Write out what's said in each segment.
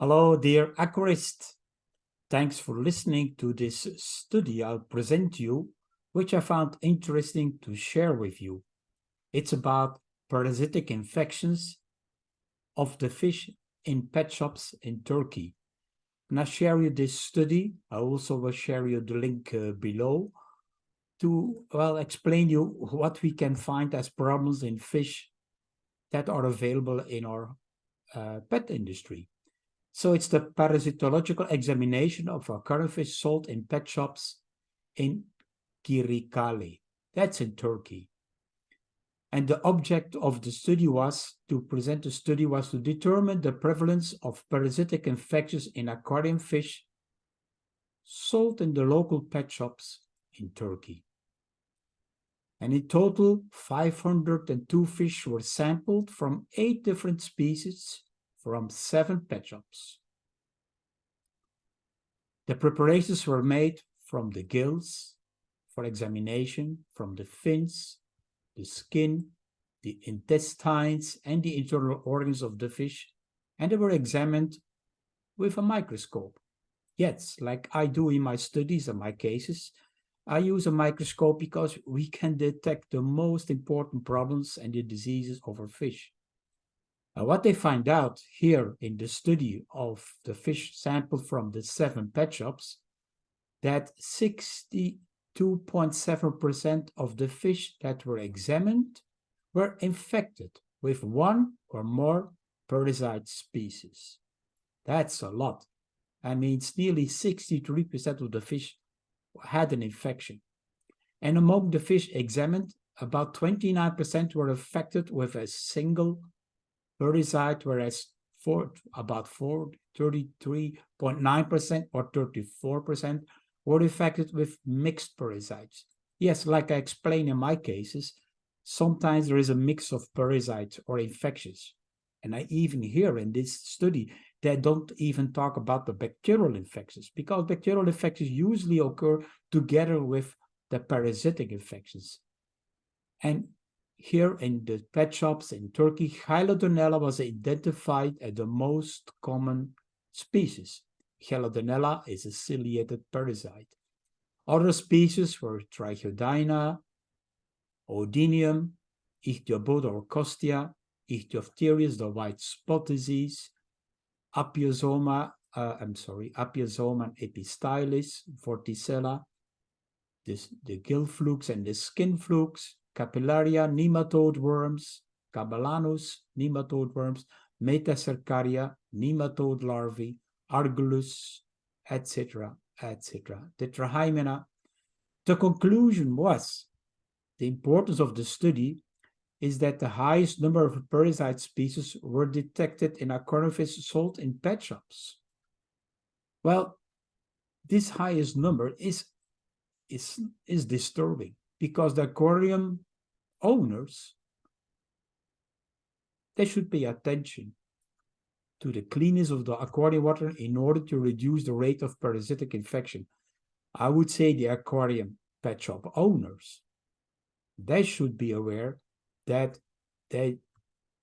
Hello, dear aquarists. Thanks for listening to this study I'll present you, which I found interesting to share with you. It's about parasitic infections of the fish in pet shops in Turkey. And I share you this study. I also will share you the link below to, explain you what we can find as problems in fish that are available in our pet industry. So it's the parasitological examination of aquarium fish sold in pet shops in Kirikale. That's in Turkey. And the object of the study was to determine the prevalence of parasitic infections in aquarium fish sold in the local pet shops in Turkey. And in total, 502 fish were sampled from 8 different species from 7 pet shops. The preparations were made from the gills for examination, from the fins, the skin, the intestines, and the internal organs of the fish, and they were examined with a microscope. Yes, like I do in my studies and my cases, I use a microscope because we can detect the most important problems and the diseases of our fish. What they find out here in the study of the fish sampled from the 7 pet shops, that 62.7% of the fish that were examined were infected with one or more parasite species. That's a lot. I mean, it's nearly 63% of the fish had an infection. And among the fish examined, about 29% were affected with a single parasite, whereas about 33.9% or 34% were infected with mixed parasites. Yes, like I explained in my cases, sometimes there is a mix of parasites or infections. And I even hear in this study, they don't even talk about the bacterial infections, because bacterial infections usually occur together with the parasitic infections. And here in the pet shops in Turkey, Hylodonella was identified as the most common species. Hylodonella is a ciliated parasite. Other species were Trichodyna, Oedenium, Ichthyopoda or Costia, Ichthyopteris, the white spot disease, Appiosoma and Epistylis, Vorticella, the gill flukes and the skin flukes, Capillaria, nematode worms, Caballanus, nematode worms, Metacercaria, nematode larvae, Argulus, etc., etc. Tetrahymena. The conclusion was the importance of the study is that the highest number of parasite species were detected in aquarium fish sold in pet shops. Well, this highest number is disturbing, because the aquarium owners, they should pay attention to the cleanness of the aquarium water in order to reduce the rate of parasitic infection. I would say the aquarium pet shop owners, they should be aware that they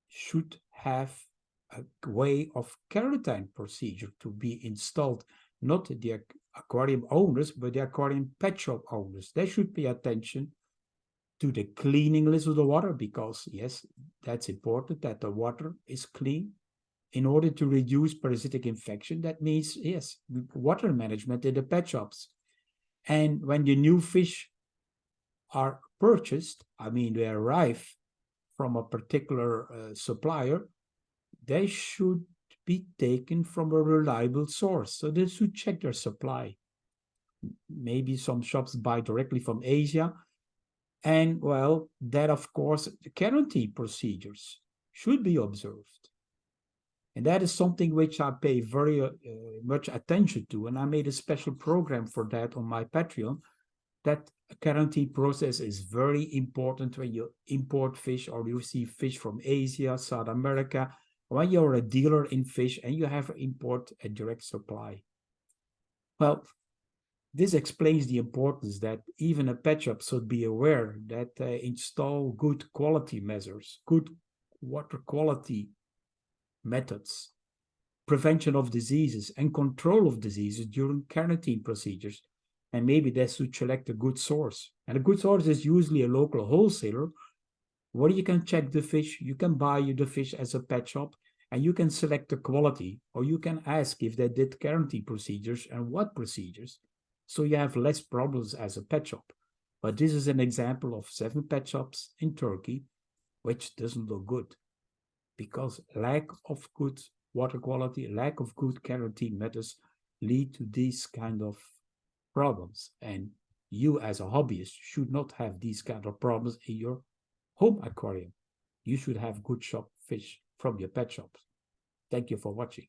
should have a way of quarantine procedure to be installed. Not the aquarium owners, but the aquarium pet shop owners. They should pay attention to the cleanliness of the water, because yes, that's important that the water is clean in order to reduce parasitic infection. That means, yes, water management in the pet shops. And when the new fish are purchased, I mean, they arrive from a particular supplier, they should be taken from a reliable source. So they should check their supply. Maybe some shops buy directly from Asia. And well, that of course, the quarantine procedures should be observed. And that is something which I pay very much attention to. And I made a special program for that on my Patreon. That quarantine process is very important when you import fish or you receive fish from Asia, South America, when you're a dealer in fish and you have import a direct supply. Well, this explains the importance that even a pet shop should be aware that they install good quality measures, good water quality methods, prevention of diseases and control of diseases during quarantine procedures. And maybe they should select a good source. And a good source is usually a local wholesaler where you can check the fish. You can buy the fish as a pet shop and you can select the quality, or you can ask if they did quarantine procedures and what procedures. So you have less problems as a pet shop. But this is an example of 7 pet shops in Turkey, which doesn't look good because lack of good water quality, lack of good quarantine methods lead to these kind of problems. And you as a hobbyist should not have these kind of problems in your home aquarium. You should have good shop fish from your pet shops. Thank you for watching.